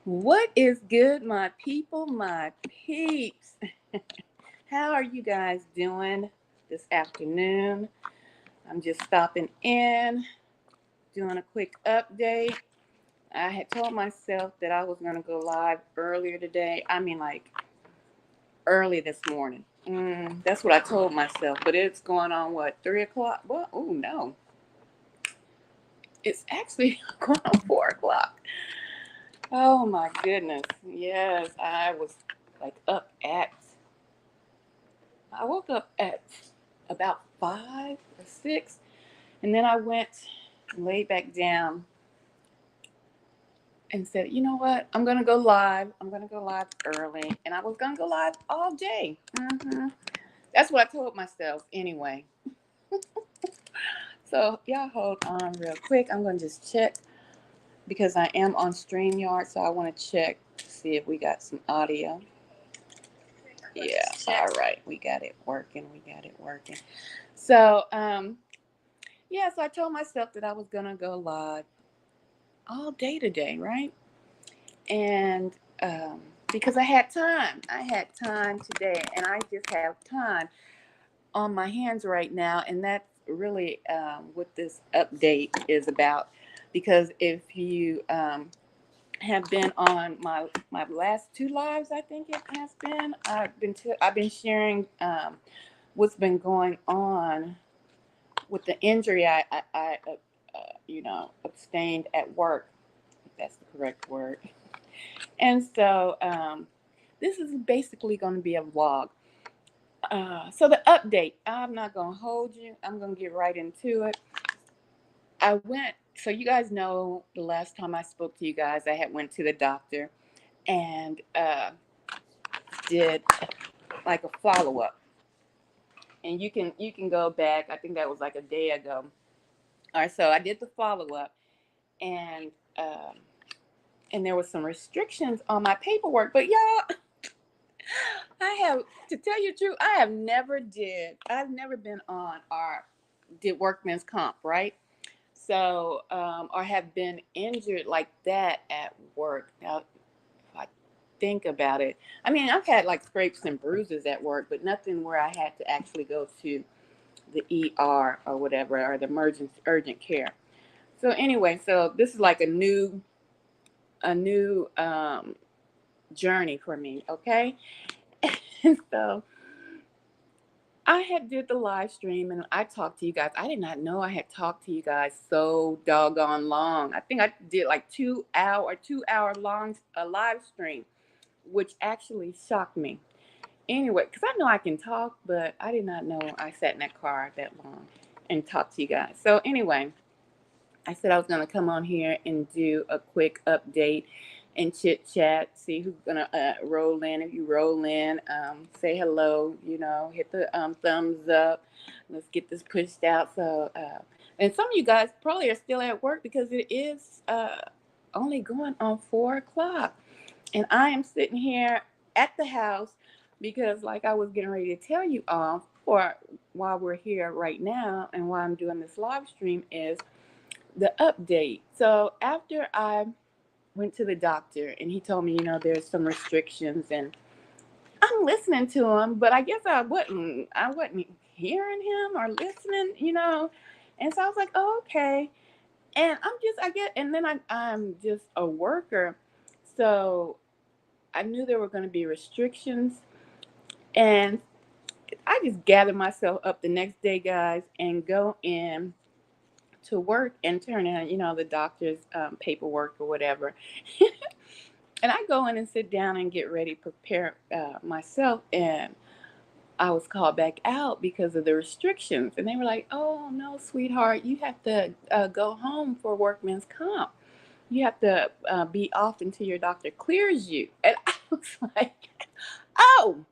What is good, my people, my peeps? How are you guys doing this afternoon? I'm just stopping in, doing a quick update. I had told myself that I was going to go live earlier today. I mean, like early this morning. That's what I told myself, but it's going on what, 3 o'clock? Well, oh no, it's actually going on 4 o'clock. Oh my goodness. Yes, I was like I woke up at about 5 or 6, and then I went and laid back down and said, you know what? I'm gonna go live. I'm gonna go live early, and I was gonna go live all day. That's what I told myself anyway. So y'all hold on real quick. I'm gonna just check because I am on StreamYard, so I want to check to see if we got some audio. Yeah, all right, we got it working. We got it working. So, yeah, so I told myself that I was gonna go live all day today, right? And because I had time today, and I just have time on my hands right now, and that's really what this update is about. Because if you have been on my last two lives, I think it has been. I've been sharing what's been going on with the injury I abstained at work. If that's the correct word. And so this is basically going to be a vlog. So the update, I'm not going to hold you. I'm going to get right into it. So you guys know the last time I spoke to you guys, I had went to the doctor and did like a follow up. And you can go back. I think that was like a day ago. All right, so I did the follow up, and um, and there was some restrictions on my paperwork. But y'all, I have to tell you the truth. I've never been on or did workman's comp, right? So or have been injured like that at work. Now, if I think about it, I mean, I've had like scrapes and bruises at work, but nothing where I had to actually go to the ER or whatever, or the emergency urgent care. So anyway, so this is like a new journey for me, okay? And so I had did the live stream and I talked to you guys. I did not know I had talked to you guys so doggone long. I think I did like 2 hour long live stream, which actually shocked me. Anyway, because I know I can talk, but I did not know I sat in that car that long and talked to you guys. So anyway, I said I was going to come on here and do a quick update and chit chat, see who's going to roll in. If you roll in, say hello, hit the thumbs up. Let's get this pushed out. So, and some of you guys probably are still at work because it is only going on 4 o'clock. And I am sitting here at the house because, like I was getting ready to tell you all, or while we're here right now and while I'm doing this live stream, is the update. So after I went to the doctor and he told me, there's some restrictions, and I'm listening to him, but I guess I wasn't hearing him or listening. And so I was like, oh, okay. And I get, and then I'm just a worker. So I knew there were going to be restrictions, and I just gathered myself up the next day, guys, and go in to work and turn in, the doctor's paperwork or whatever. And I go in and sit down and get ready, prepare myself. And I was called back out because of the restrictions. And they were like, oh, no, sweetheart, you have to go home for workman's comp. You have to be off until your doctor clears you. And I was like, oh,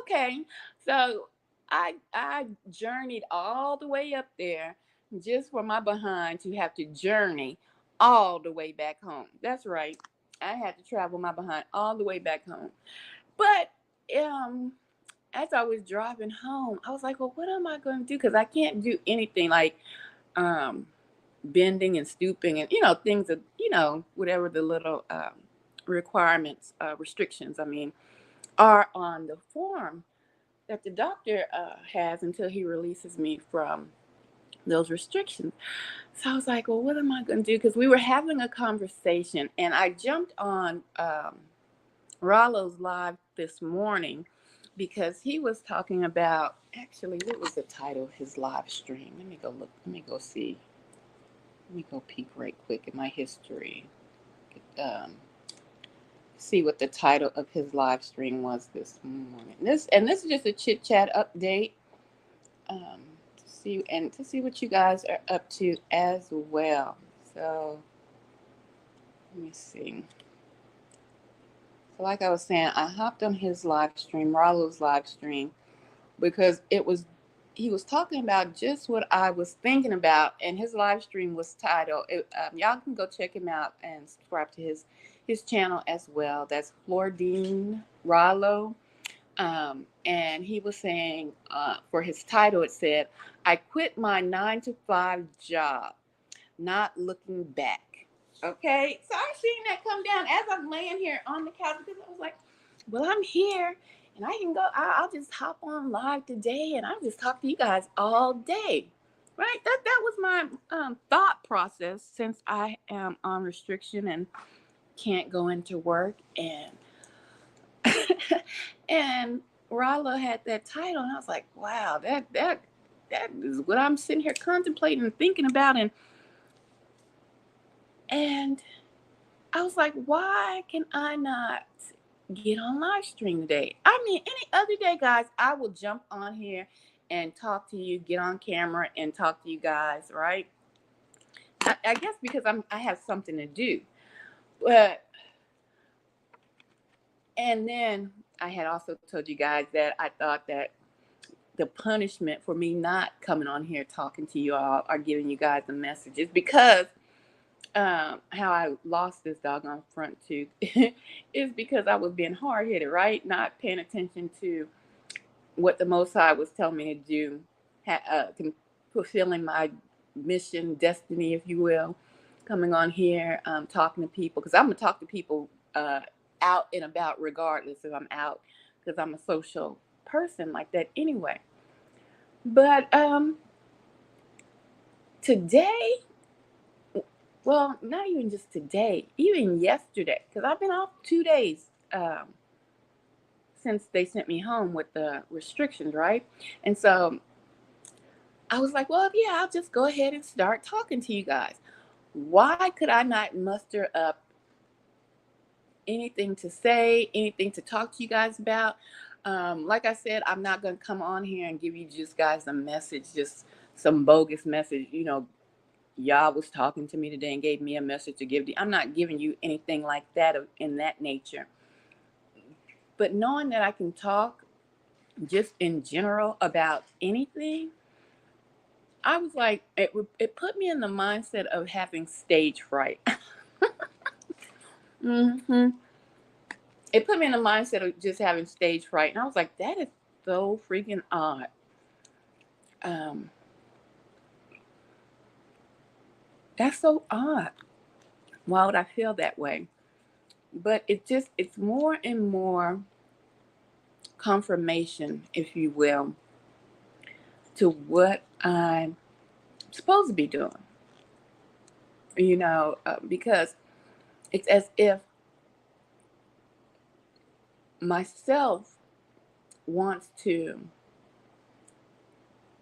okay. So I journeyed all the way up there just for my behind to have to journey all the way back home. That's right. I had to travel my behind all the way back home. But um as I was driving home, I was like, well, what am I going to do? Because I can't do anything like um bending and stooping and things of whatever the little requirements, restrictions, are on the form that the doctor has until he releases me from those restrictions. So I was like, well, what am I going to do? Because we were having a conversation, and I jumped on Rollo's live this morning because he was talking about, actually, what was the title of his live stream? Let me go look. Let me go see. Let me go peek right quick in my history. Um, See what the title of his live stream was this morning. This is just a chit chat update. To see what you guys are up to as well. So let me see. So like I was saying, I hopped on his live stream, Rollo's live stream, because he was talking about just what I was thinking about, and his live stream was titled. Y'all can go check him out and subscribe to his channel as well. That's Floridine Rollo. And he was saying, for his title, it said, "I quit my 9 to 5 job, not looking back." Okay, so I seen that come down as I'm laying here on the couch because I was like, well, I'm here and I can go, I'll just hop on live today and I'll just talk to you guys all day. Right? That was my thought process since I am on restriction and can't go into work. And Rollo had that title, and I was like, wow, that is what I'm sitting here contemplating and thinking about. And I was like, why can I not get on live stream today? I mean, any other day, guys, I will jump on here and talk to you, get on camera and talk to you guys, right? I guess because I have something to do. But and then I had also told you guys that I thought that the punishment for me not coming on here talking to you all or giving you guys the messages because how I lost this doggone front tooth is because I was being hard headed, right? Not paying attention to what the Most High was telling me to do, fulfilling my mission, destiny, if you will, coming on here, talking to people, because I'm going to talk to people out and about regardless if I'm out, because I'm a social person like that anyway. But today, well, not even just today, even yesterday, because I've been off 2 days since they sent me home with the restrictions, right? And so I was like, well, yeah, I'll just go ahead and start talking to you guys. Why could I not muster up anything to say, anything to talk to you guys about? Like I said, I'm not going to come on here and give you just guys a message, just some bogus message, Yah was talking to me today and gave me a message to give. I'm not giving you anything like that in that nature. But knowing that I can talk just in general about anything, I was like, it put me in the mindset of having stage fright. hmm It put me in the mindset of just having stage fright. And I was like, that is so freaking odd. Um, that's so odd. Why would I feel that way? But it's more and more confirmation, if you will, to what I'm supposed to be doing. Because it's as if myself wants to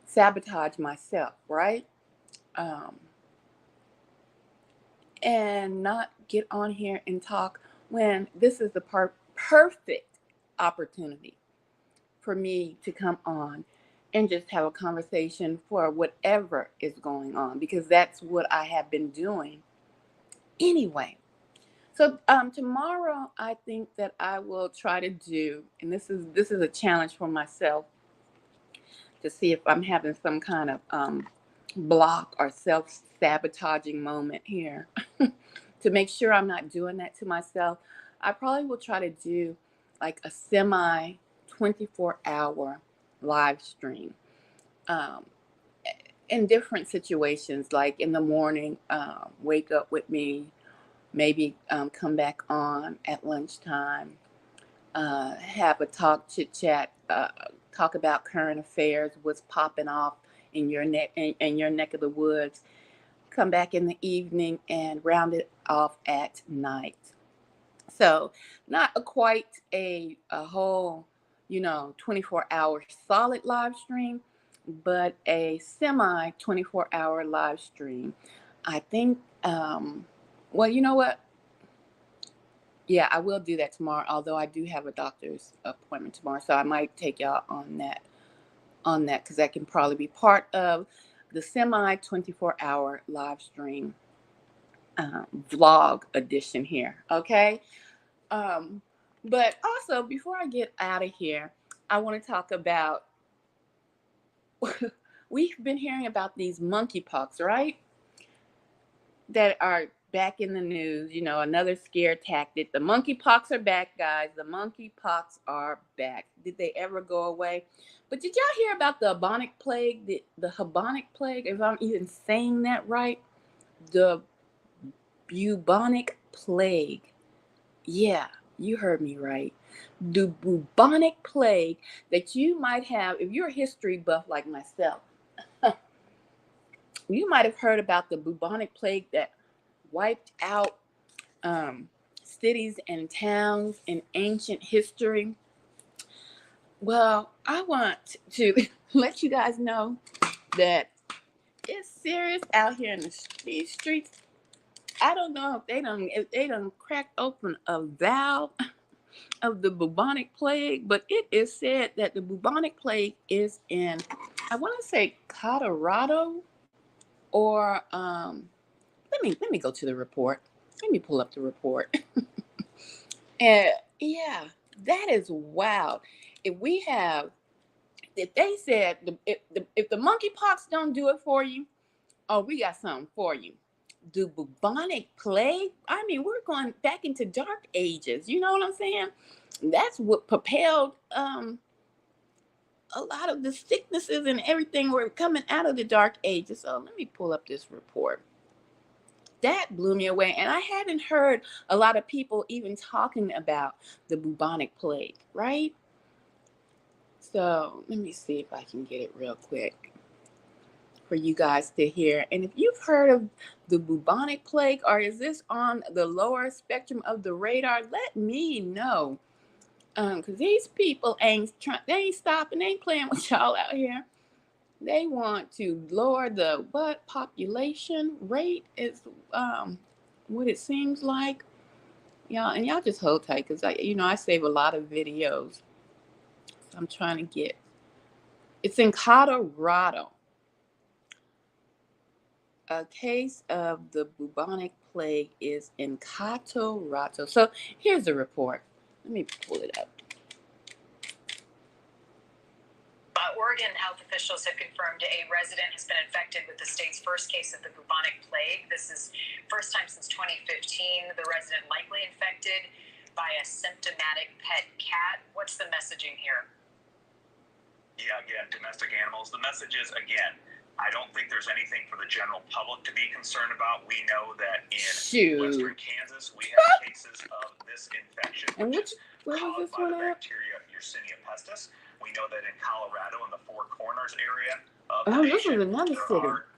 sabotage myself, right? Um, and not get on here and talk when this is the perfect opportunity for me to come on and just have a conversation for whatever is going on, because that's what I have been doing anyway. So tomorrow, I think that I will try to do, and this is a challenge for myself to see if I'm having some kind of block or self-sabotaging moment here. To make sure I'm not doing that to myself, I probably will try to do like a semi 24-hour live stream um, in different situations, like in the morning, wake up with me, maybe come back on at lunchtime, have a talk, chit chat, talk about current affairs, what's popping off in your neck of the woods. Come back in the evening and round it off at night. So not quite a whole, 24-hour solid live stream, but a semi 24-hour live stream. I think, well, you know what? Yeah, I will do that tomorrow, although I do have a doctor's appointment tomorrow. So I might take y'all on that, because that can probably be part of the semi 24-hour live stream vlog edition here. Okay. Um, but also, before I get out of here, I want to talk about we've been hearing about these monkeypox, right? That are back in the news, another scare tactic. The monkeypox are back, guys. The monkeypox are back. Did they ever go away? But did y'all hear about the bubonic plague, the bubonic plague, if I'm even saying that right? The bubonic plague. Yeah, you heard me right. The bubonic plague that you might have, if you're a history buff like myself, you might have heard about the bubonic plague that wiped out um, cities and towns in ancient history. Well, I want to let you guys know that it's serious out here in these streets. I don't know if they done cracked open a valve of the bubonic plague, but it is said that the bubonic plague is in, I want to say Colorado, or let me go to the report. Let me pull up the report. And yeah, that is wild. If we have, if they said if the monkeypox don't do it for you, oh, we got something for you. The bubonic plague. I mean, we're going back into dark ages. You know what I'm saying? That's what propelled a lot of the sicknesses and everything were coming out of the dark ages. So let me pull up this report. That blew me away. And I hadn't heard a lot of people even talking about the bubonic plague, right? So let me see if I can get it real quick for you guys to hear. And if you've heard of the bubonic plague, or is this on the lower spectrum of the radar, let me know. Because these people they ain't stopping, they ain't playing with y'all out here. They want to lower the population rate is what it seems like. Y'all, and y'all just hold tight, because I save a lot of videos. So I'm trying to get, it's in Colorado. A case of the bubonic plague is in Colorado. So here's the report. Let me pull it up. Oregon health officials have confirmed a resident has been infected with the state's first case of the bubonic plague. This is first time since 2015. The resident likely infected by a symptomatic pet cat. What's the messaging here? Yeah, again, domestic animals. The message is, again, I don't think there's anything for the general public to be concerned about. We know that in western Kansas, we have cases of this infection, which is caused by the bacteria Yersinia pestis. We know that in Colorado, in the Four Corners area of the nation, there are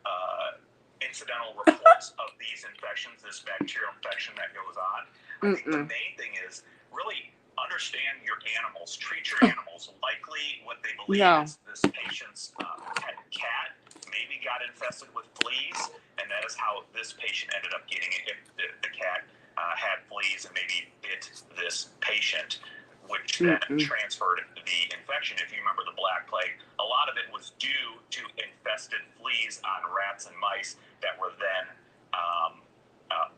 incidental reports of these infections, this bacterial infection that goes on. I think the main thing is really understand your animals, treat your animals. Likely what they believe is this patient's pet cat maybe got infested with fleas, and that is how this patient ended up getting it. If the cat had fleas and maybe bit this patient, which then transferred the infection. If you remember the Black Plague, a lot of it was due to infested fleas on rats and mice that were then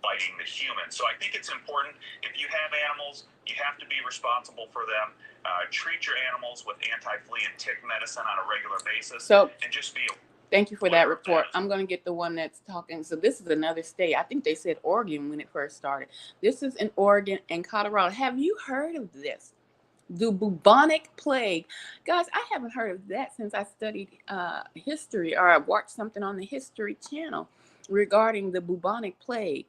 biting the human. So I think it's important, if you have animals, you have to be responsible for them. Treat your animals with anti-flea and tick medicine on a regular basis. So, and just be... Thank you for that report. I'm going to get the one that's talking. So this is another state. I think they said Oregon when it first started. This is in Oregon and Colorado. Have you heard of this? The bubonic plague. Guys, I haven't heard of that since I studied history, or I watched something on the History Channel regarding the bubonic plague.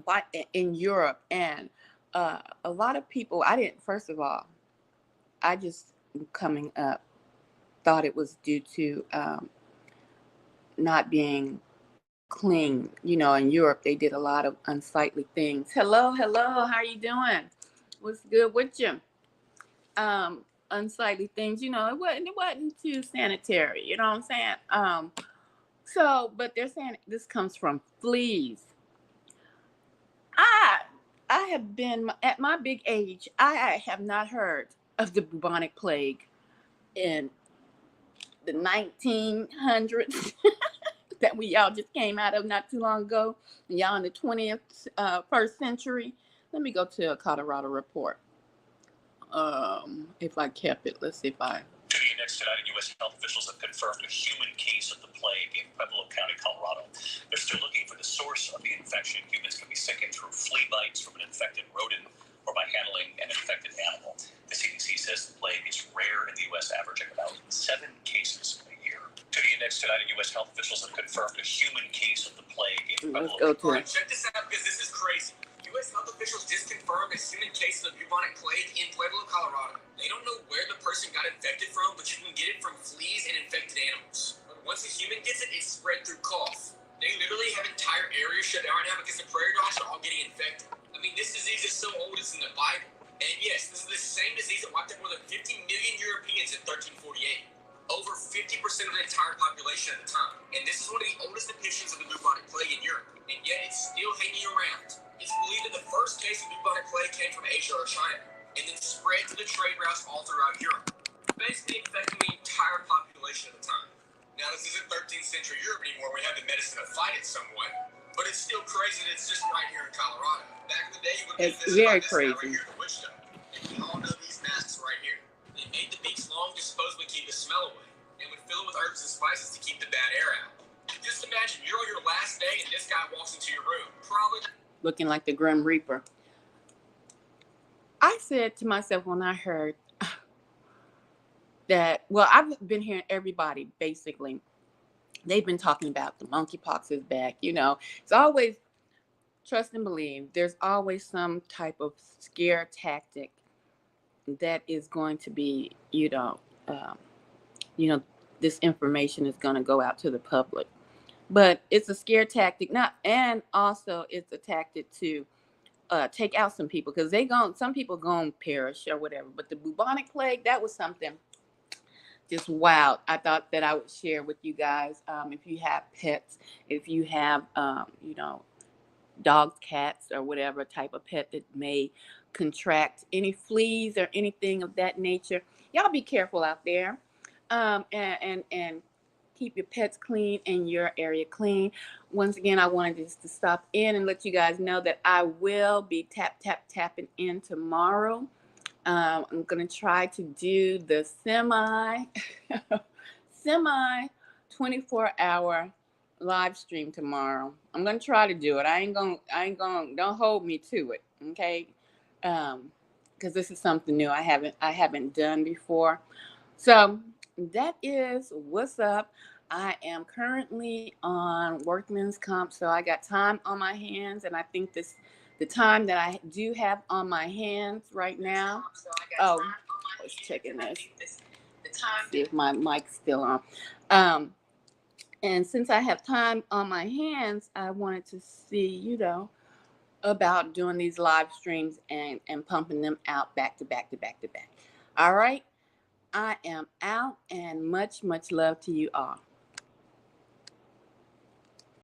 but in Europe, and a lot of people, I didn't, first of all, I just coming up thought it was due to not being clean. You know, in Europe, they did a lot of unsightly things. Hello, hello, how you doing? What's good with you? Unsightly things, you know, it wasn't too sanitary, you know what I'm saying? So, but they're saying this comes from fleas. I I have been at my big age. I have not heard of the bubonic plague in the 1900s that we y'all just came out of not too long ago. And y'all in the 20th, first century. Let me go to a Colorado report. If I kept it, let's see if I. To the next tonight, U.S. health officials have confirmed a human case of the plague in Pueblo County, Colorado. They're still looking for the source of the infection. Humans can be sickened through flea bites from an infected rodent or by handling an infected animal. The CDC says the plague is rare in the U.S., averaging about 7 cases a year. To the next tonight, U.S. health officials have confirmed a human case of the plague in Pueblo. Let's go to it. Check this out because this is crazy. U.S. health officials just confirmed a human case of bubonic plague in Pueblo, Colorado. They don't know where the person got infected from, but you can get it from fleas and infected animals. But once a human gets it, it's spread through cough. They literally have entire areas shut down right now because the prairie dogs are all getting infected. I mean, this disease is so old it's in the Bible. And yes, this is the same disease that wiped out more than 50 million Europeans in 1348. Over 50% of the entire population at the time. And this is one of the oldest depictions of the bubonic plague in Europe. And yet it's still hanging around. It's believed that the first case of bubonic plague came from Asia or China, and then spread to the trade routes all throughout Europe, basically infecting the entire population at the time. Now, this isn't 13th century Europe anymore. We have the medicine to fight it somewhat, but it's still crazy that it's just right here in Colorado. Back in the day, you would have been visited by this guy right here, the witch doctor. And we all know these masks right here. They made the beaks long to supposedly keep the smell away, and would fill it with herbs and spices to keep the bad air out. Just imagine you're on your last day, and this guy walks into your room. Probably Looking like the Grim Reaper. I said to myself when I heard that, well, I've been hearing everybody basically, they've been talking about the monkeypox is back. You know, it's always, trust and believe, there's always some type of scare tactic that is going to be, this information is going to go out to the public. But it's a scare tactic, not, and also it's a tactic to take out some people because some people gonna perish or whatever. But the bubonic plague, that was something just wild. I thought that I would share with you guys. If you have pets, if you have dogs, cats, or whatever type of pet that may contract any fleas or anything of that nature, y'all be careful out there, and keep your pets clean and your area clean. Once again, I wanted just to stop in and let you guys know that I will be tapping in tomorrow. I'm gonna try to do the semi 24-hour live stream tomorrow. I'm gonna try to do it. I ain't gonna don't hold me to it, okay? Because this is something new I haven't done before. So that is what's up. I am currently on workman's comp, so I got time on my hands, and I think the time that I do have on my hands right now. Oh, I was checking this. See if my mic's still on. And since I have time on my hands, I wanted to see, about doing these live streams and pumping them out back to back to back to back. All right. I am out, and much, much love to you all.